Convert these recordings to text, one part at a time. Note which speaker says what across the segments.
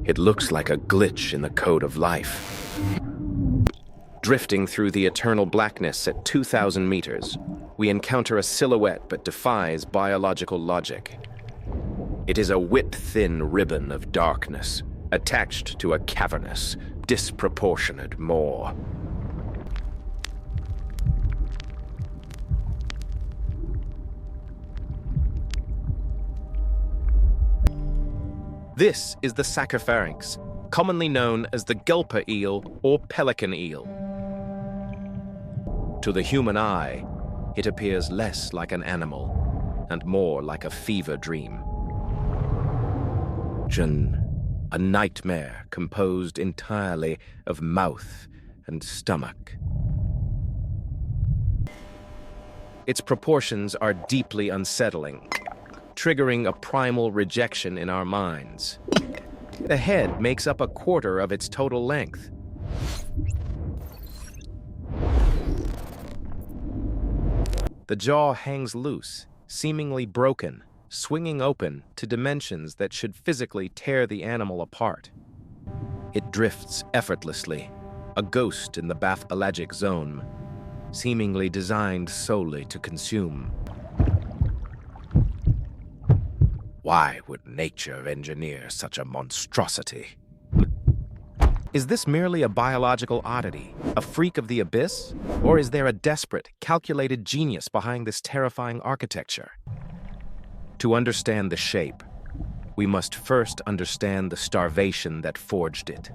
Speaker 1: It looks like a glitch in the code of life. Drifting through the eternal blackness at 2,000 meters, we encounter a silhouette that defies biological logic. It is a whip-thin ribbon of darkness, attached to a cavernous, disproportionate maw. This is the Saccopharynx, commonly known as the Gulper Eel or Pelican Eel. To the human eye, it appears less like an animal and more like a fever dream. A nightmare composed entirely of mouth and stomach. Its proportions are deeply unsettling, triggering a primal rejection in our minds. The head makes up a quarter of its total length. The jaw hangs loose, seemingly broken, swinging open to dimensions that should physically tear the animal apart. It drifts effortlessly, a ghost in the bathypelagic zone, seemingly designed solely to consume. Why would nature engineer such a monstrosity? Is this merely a biological oddity, a freak of the abyss? Or is there a desperate, calculated genius behind this terrifying architecture? To understand the shape, we must first understand the starvation that forged it.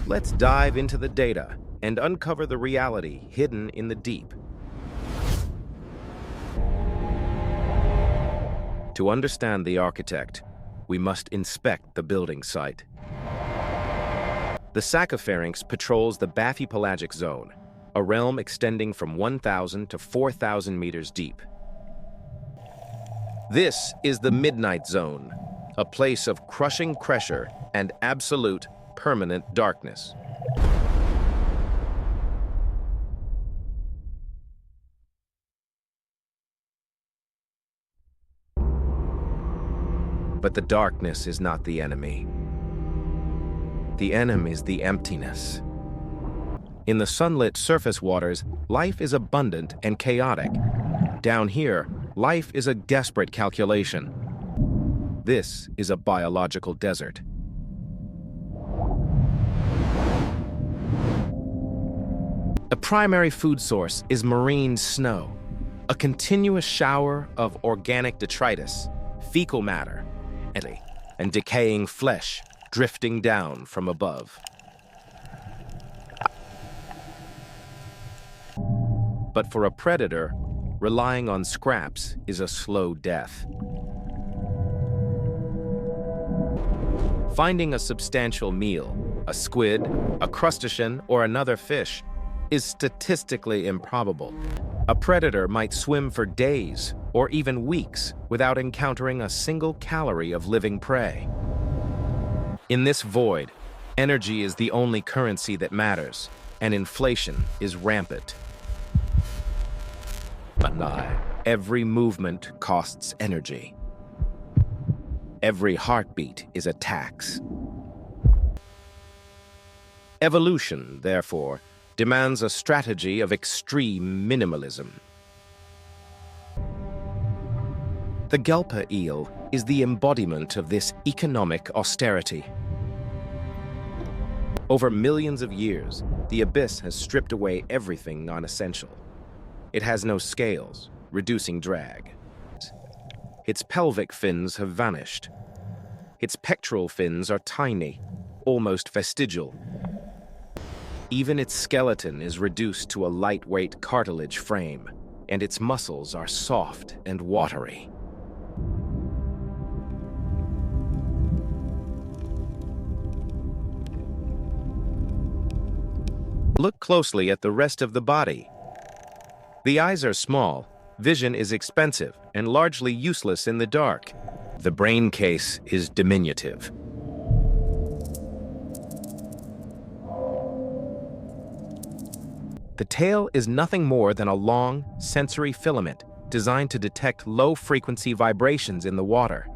Speaker 1: Let's dive into the data and uncover the reality hidden in the deep. To understand the architect, we must inspect the building site. The Saccopharynx patrols the bathypelagic zone, a realm extending from 1,000 to 4,000 meters deep. This is the midnight zone, a place of crushing pressure and absolute, permanent darkness. But the darkness is not the enemy. The enemy is the emptiness. In the sunlit surface waters, life is abundant and chaotic. Down here, life is a desperate calculation. This is a biological desert. The primary food source is marine snow, a continuous shower of organic detritus, fecal matter, and decaying flesh drifting down from above. But for a predator, relying on scraps is a slow death. Finding a substantial meal, a squid, a crustacean, or another fish, is statistically improbable. A predator might swim for days or even weeks without encountering a single calorie of living prey. In this void, energy is the only currency that matters, and inflation is rampant. Every movement costs energy. Every heartbeat is a tax. Evolution, therefore, demands a strategy of extreme minimalism. The Gulper Eel is the embodiment of this economic austerity. Over millions of years, the abyss has stripped away everything non-essential. It has no scales, reducing drag. Its pelvic fins have vanished. Its pectoral fins are tiny, almost vestigial. Even its skeleton is reduced to a lightweight cartilage frame, and its muscles are soft and watery. Look closely at the rest of the body. The eyes are small, vision is expensive, and largely useless in the dark. The brain case is diminutive. The tail is nothing more than a long, sensory filament designed to detect low-frequency vibrations in the water.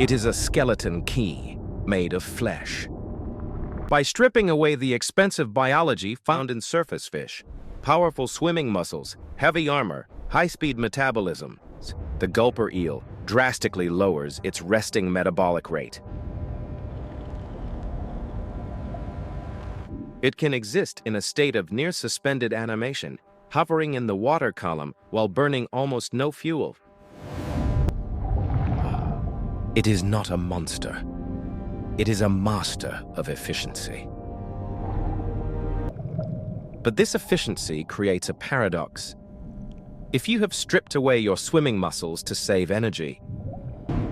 Speaker 1: It is a skeleton key made of flesh. By stripping away the expensive biology found in surface fish, powerful swimming muscles, heavy armor, high-speed metabolism, the gulper eel drastically lowers its resting metabolic rate. It can exist in a state of near-suspended animation, hovering in the water column while burning almost no fuel. It is not a monster. It is a master of efficiency. But this efficiency creates a paradox. If you have stripped away your swimming muscles to save energy,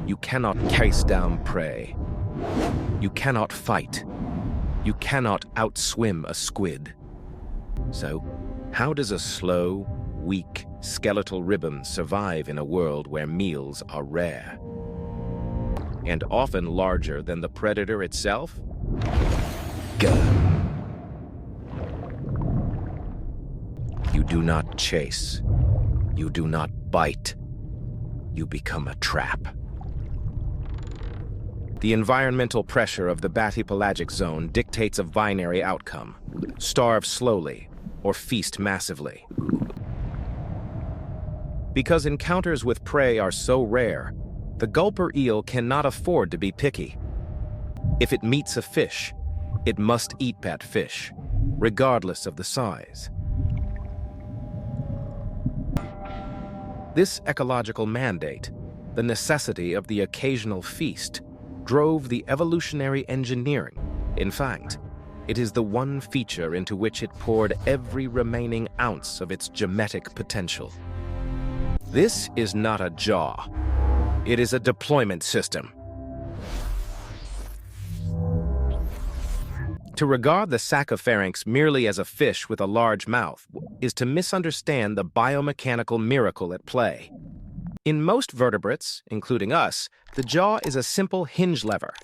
Speaker 1: you cannot chase down prey. You cannot fight. You cannot outswim a squid. So, how does a slow, weak, skeletal ribbon survive in a world where meals are rare? And often larger than the predator itself? You do not chase. You do not bite. You become a trap. The environmental pressure of the bathypelagic zone dictates a binary outcome: starve slowly or feast massively. Because encounters with prey are so rare, the gulper eel cannot afford to be picky. If it meets a fish, it must eat that fish, regardless of the size. This ecological mandate, the necessity of the occasional feast, drove the evolutionary engineering. In fact, it is the one feature into which it poured every remaining ounce of its genetic potential. This is not a jaw. It is a deployment system. To regard the Saccopharynx merely as a fish with a large mouth is to misunderstand the biomechanical miracle at play. In most vertebrates, including us, the jaw is a simple hinge lever.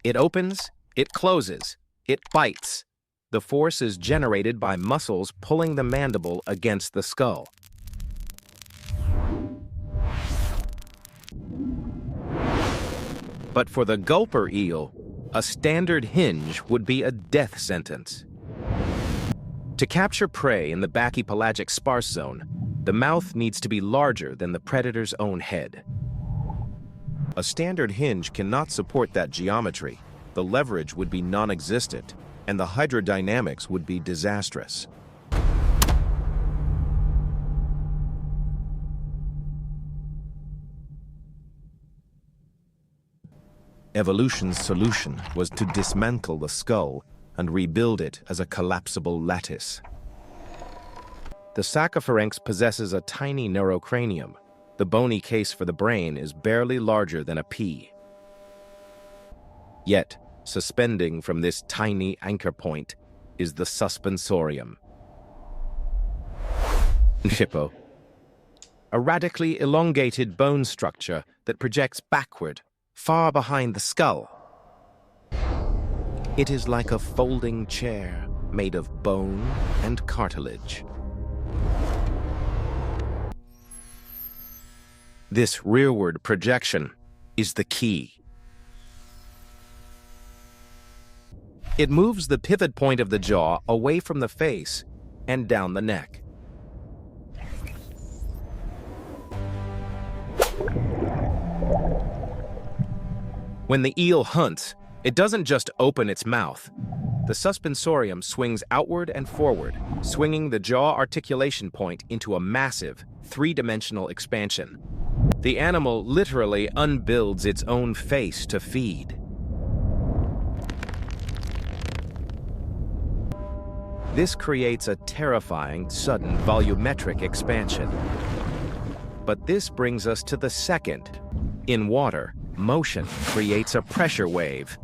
Speaker 1: It opens, it closes, it bites. The force is generated by muscles pulling the mandible against the skull. But for the gulper eel, a standard hinge would be a death sentence. To capture prey in the bathypelagic sparse zone, the mouth needs to be larger than the predator's own head. A standard hinge cannot support that geometry. The leverage would be non-existent, and the hydrodynamics would be disastrous. Evolution's solution was to dismantle the skull and rebuild it as a collapsible lattice. The Saccopharynx possesses a tiny neurocranium. The bony case for the brain is barely larger than a pea. Yet, suspending from this tiny anchor point is the suspensorium. Hippo. A radically elongated bone structure that projects backward, far behind the skull. It is like a folding chair made of bone and cartilage. This rearward projection is the key. It moves the pivot point of the jaw away from the face and down the neck. When the eel hunts, it doesn't just open its mouth. The suspensorium swings outward and forward, swinging the jaw articulation point into a massive, three-dimensional expansion. The animal literally unbuilds its own face to feed. This creates a terrifying, sudden, volumetric expansion. But this brings us to the second. In water, motion creates a pressure wave.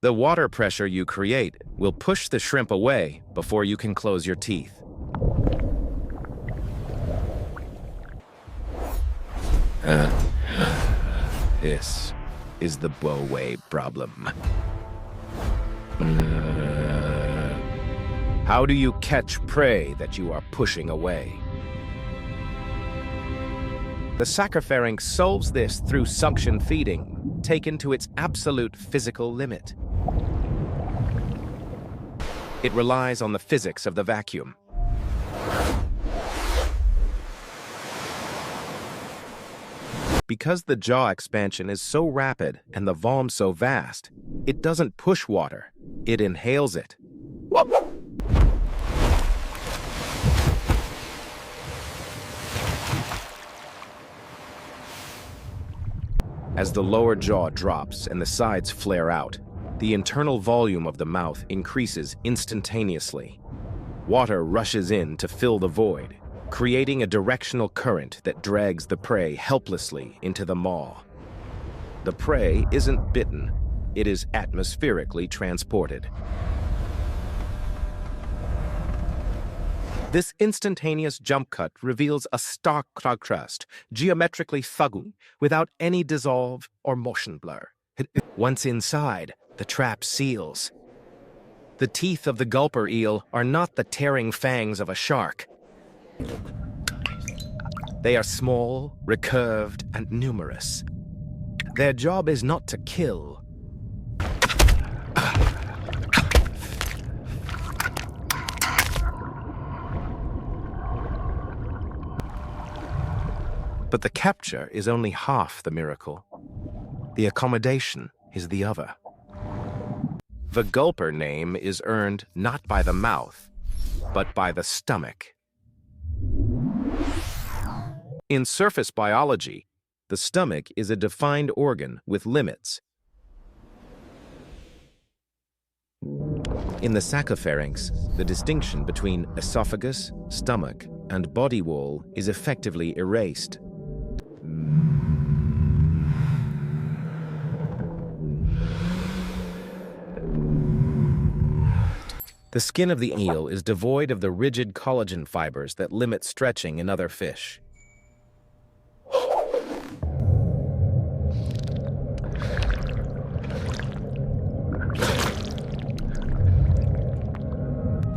Speaker 1: The water pressure you create will push the shrimp away before you can close your teeth. This is the bow wave problem. How do you catch prey that you are pushing away? The Saccopharynx solves this through suction feeding, taken to its absolute physical limit. It relies on the physics of the vacuum. Because the jaw expansion is so rapid and the volume so vast, it doesn't push water, it inhales it. As the lower jaw drops and the sides flare out, the internal volume of the mouth increases instantaneously. Water rushes in to fill the void, creating a directional current that drags the prey helplessly into the maw. The prey isn't bitten, it is atmospherically transported. This instantaneous jump cut reveals a stark contrast, geometrically thuggy, without any dissolve or motion blur. Once inside, the trap seals. The teeth of the Gulper Eel are not the tearing fangs of a shark. They are small, recurved, and numerous. Their job is not to kill, but the capture is only half the miracle. The accommodation is the other. The Gulper name is earned not by the mouth, but by the stomach. In surface biology, the stomach is a defined organ with limits. In the Saccopharynx, the distinction between esophagus, stomach, and body wall is effectively erased. The skin of the eel is devoid of the rigid collagen fibers that limit stretching in other fish.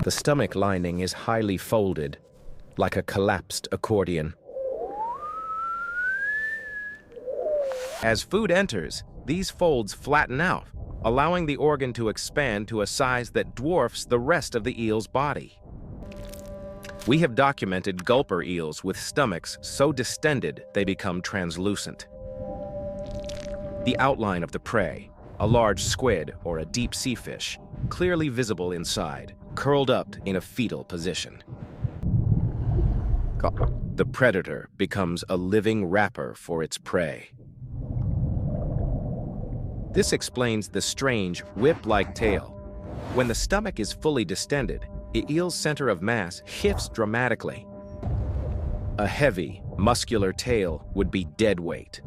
Speaker 1: The stomach lining is highly folded, like a collapsed accordion. As food enters, these folds flatten out, allowing the organ to expand to a size that dwarfs the rest of the eel's body. We have documented Gulper eels with stomachs so distended they become translucent. The outline of the prey, a large squid or a deep sea fish, clearly visible inside, curled up in a fetal position. The predator becomes a living wrapper for its prey. This explains the strange, whip-like tail. When the stomach is fully distended, the eel's center of mass shifts dramatically. A heavy, muscular tail would be dead weight.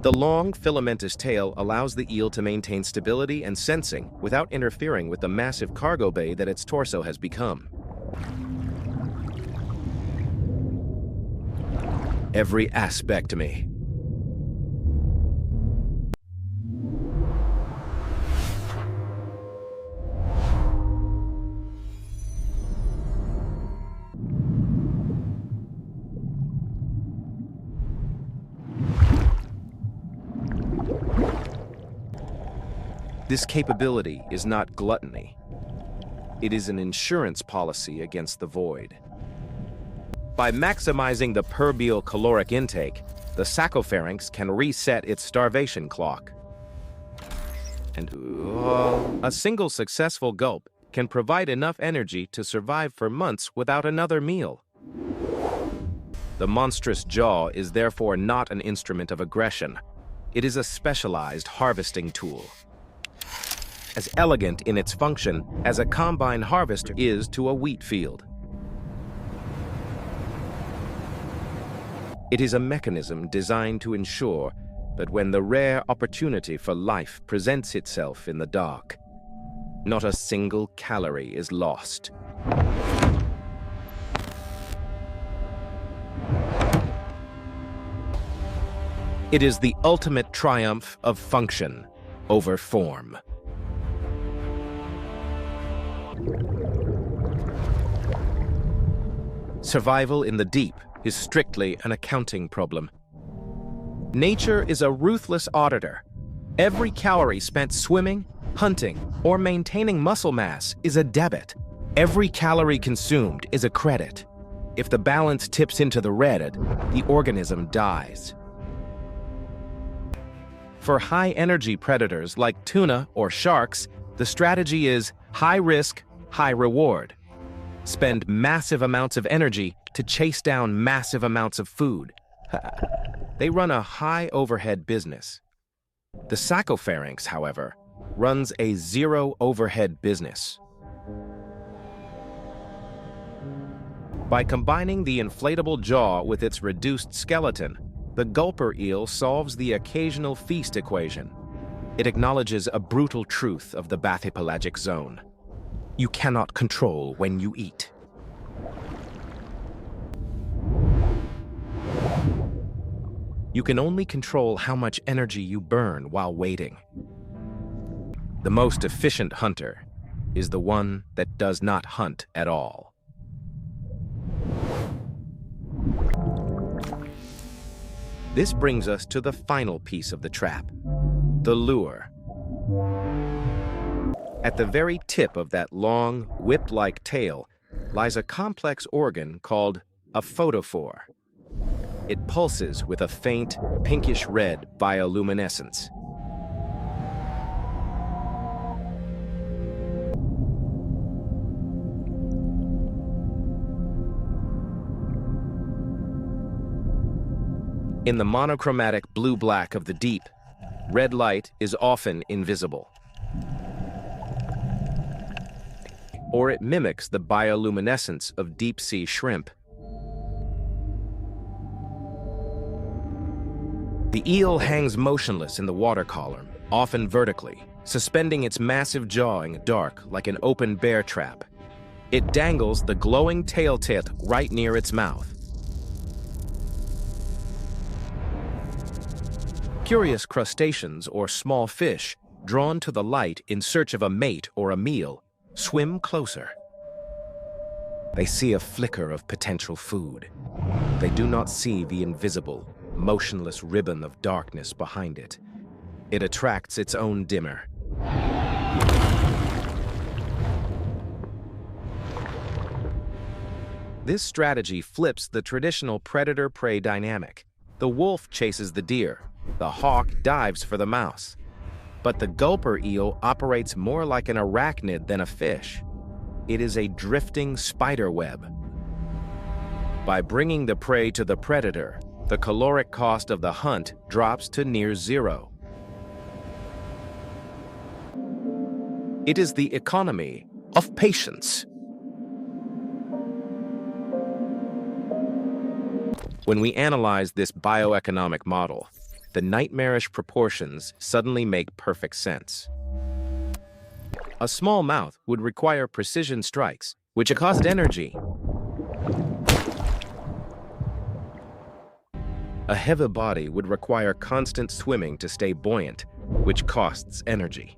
Speaker 1: The long, filamentous tail allows the eel to maintain stability and sensing without interfering with the massive cargo bay that its torso has become. Every aspect of me. This capability is not gluttony. It is an insurance policy against the void. By maximizing the per-meal caloric intake, the Saccopharynx can reset its starvation clock. And a single successful gulp can provide enough energy to survive for months without another meal. The monstrous jaw is therefore not an instrument of aggression. It is a specialized harvesting tool. As elegant in its function as a combine harvester is to a wheat field. It is a mechanism designed to ensure that when the rare opportunity for life presents itself in the dark, not a single calorie is lost. It is the ultimate triumph of function over form. Survival in the deep is strictly an accounting problem. Nature is a ruthless auditor. Every calorie spent swimming, hunting, or maintaining muscle mass is a debit. Every calorie consumed is a credit. If the balance tips into the red, the organism dies. For high-energy predators like tuna or sharks, the strategy is high risk, high reward. Spend massive amounts of energy to chase down massive amounts of food. They run a high overhead business. The Saccopharynx, however, runs a zero overhead business. By combining the inflatable jaw with its reduced skeleton, the Gulper Eel solves the occasional feast equation. It acknowledges a brutal truth of the bathypelagic zone. You cannot control when you eat. You can only control how much energy you burn while waiting. The most efficient hunter is the one that does not hunt at all. This brings us to the final piece of the trap, the lure. At the very tip of that long, whip-like tail lies a complex organ called a photophore. It pulses with a faint, pinkish-red bioluminescence. In the monochromatic blue-black of the deep, red light is often invisible. Or it mimics the bioluminescence of deep-sea shrimp. The eel hangs motionless in the water column, often vertically, suspending its massive jaw in the dark like an open bear trap. It dangles the glowing tail tip right near its mouth. Curious crustaceans or small fish, drawn to the light in search of a mate or a meal, swim closer. They see a flicker of potential food. They do not see the invisible, motionless ribbon of darkness behind it. It attracts its own dimmer. This strategy flips the traditional predator-prey dynamic. The wolf chases the deer. The hawk dives for the mouse. But the Gulper Eel operates more like an arachnid than a fish. It is a drifting spider web. By bringing the prey to the predator, the caloric cost of the hunt drops to near zero. It is the economy of patience. When we analyze this bioeconomic model, the nightmarish proportions suddenly make perfect sense. A small mouth would require precision strikes, which cost energy. A heavy body would require constant swimming to stay buoyant, which costs energy.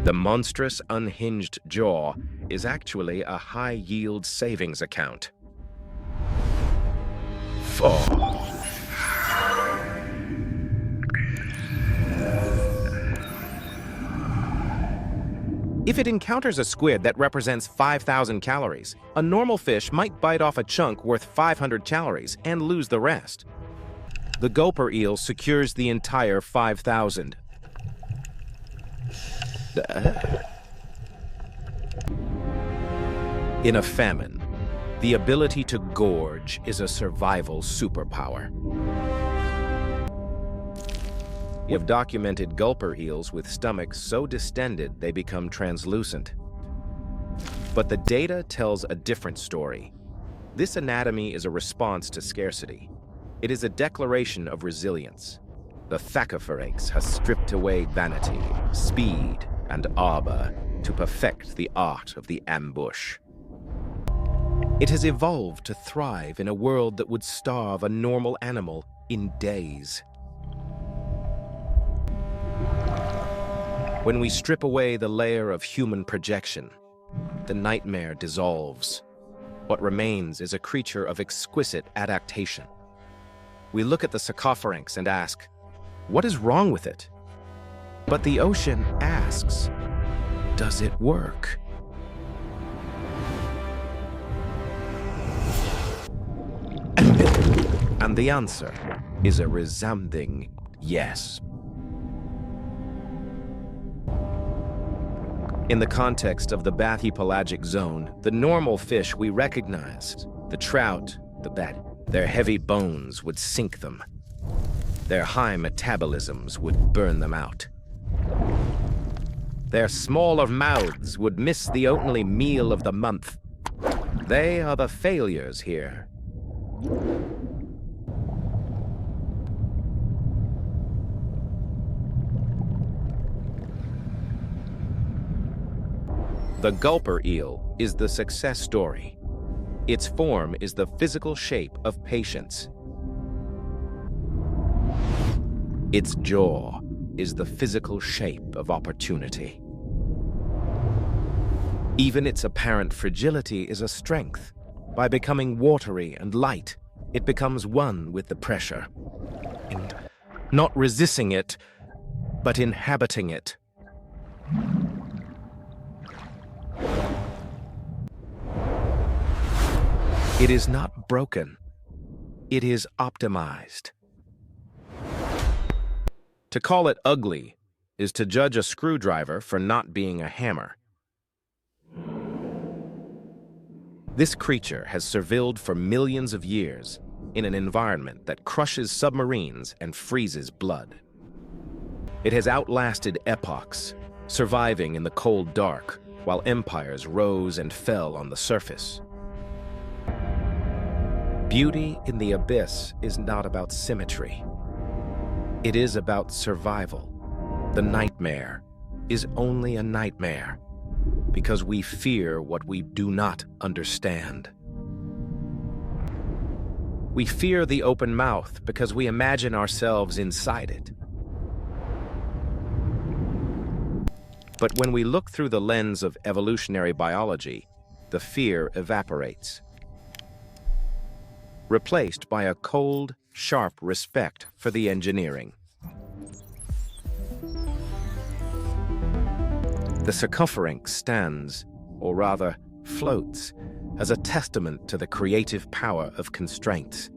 Speaker 1: The monstrous unhinged jaw is actually a high-yield savings account. 4. If it encounters a squid that represents 5,000 calories, a normal fish might bite off a chunk worth 500 calories and lose the rest. The Gulper Eel secures the entire 5,000. In a famine, the ability to gorge is a survival superpower. We have documented Gulper eels with stomachs so distended they become translucent. But the data tells a different story. This anatomy is a response to scarcity. It is a declaration of resilience. The Saccopharynx has stripped away vanity, speed, and arbor to perfect the art of the ambush. It has evolved to thrive in a world that would starve a normal animal in days. When we strip away the layer of human projection, the nightmare dissolves. What remains is a creature of exquisite adaptation. We look at the Saccopharynx and ask, what is wrong with it? But the ocean asks, does it work? And the answer is a resounding yes. In the context of the bathypelagic zone, the normal fish we recognized, the trout, the bat, their heavy bones would sink them. Their high metabolisms would burn them out. Their smaller mouths would miss the only meal of the month. They are the failures here. The Gulper Eel is the success story. Its form is the physical shape of patience. Its jaw is the physical shape of opportunity. Even its apparent fragility is a strength. By becoming watery and light, it becomes one with the pressure. And not resisting it, but inhabiting it. It is not broken. It is optimized. To call it ugly is to judge a screwdriver for not being a hammer. This creature has survived for millions of years in an environment that crushes submarines and freezes blood. It has outlasted epochs, surviving in the cold dark while empires rose and fell on the surface. Beauty in the abyss is not about symmetry. It is about survival. The nightmare is only a nightmare because we fear what we do not understand. We fear the open mouth because we imagine ourselves inside it. But when we look through the lens of evolutionary biology, the fear evaporates, replaced by a cold, sharp respect for the engineering. The Saccopharynx stands, or rather floats, as a testament to the creative power of constraints.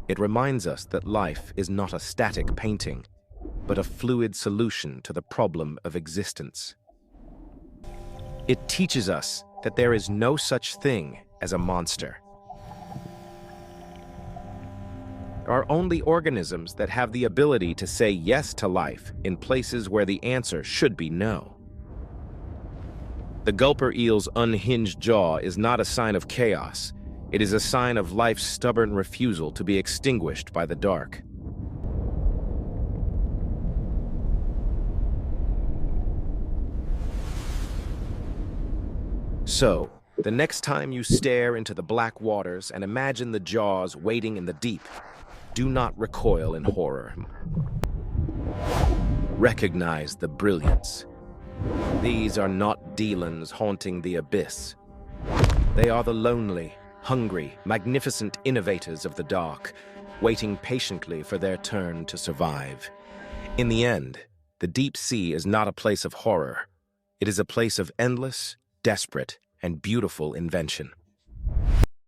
Speaker 1: It reminds us that life is not a static painting, but a fluid solution to the problem of existence. It teaches us that there is no such thing as a monster. There are only organisms that have the ability to say yes to life in places where the answer should be no. The Gulper Eel's unhinged jaw is not a sign of chaos. It is a sign of life's stubborn refusal to be extinguished by the dark. So, the next time you stare into the black waters and imagine the jaws waiting in the deep, do not recoil in horror. Recognize the brilliance. These are not demons haunting the abyss. They are the lonely, hungry, magnificent innovators of the dark, waiting patiently for their turn to survive. In the end, the deep sea is not a place of horror. It is a place of endless, desperate, and beautiful invention.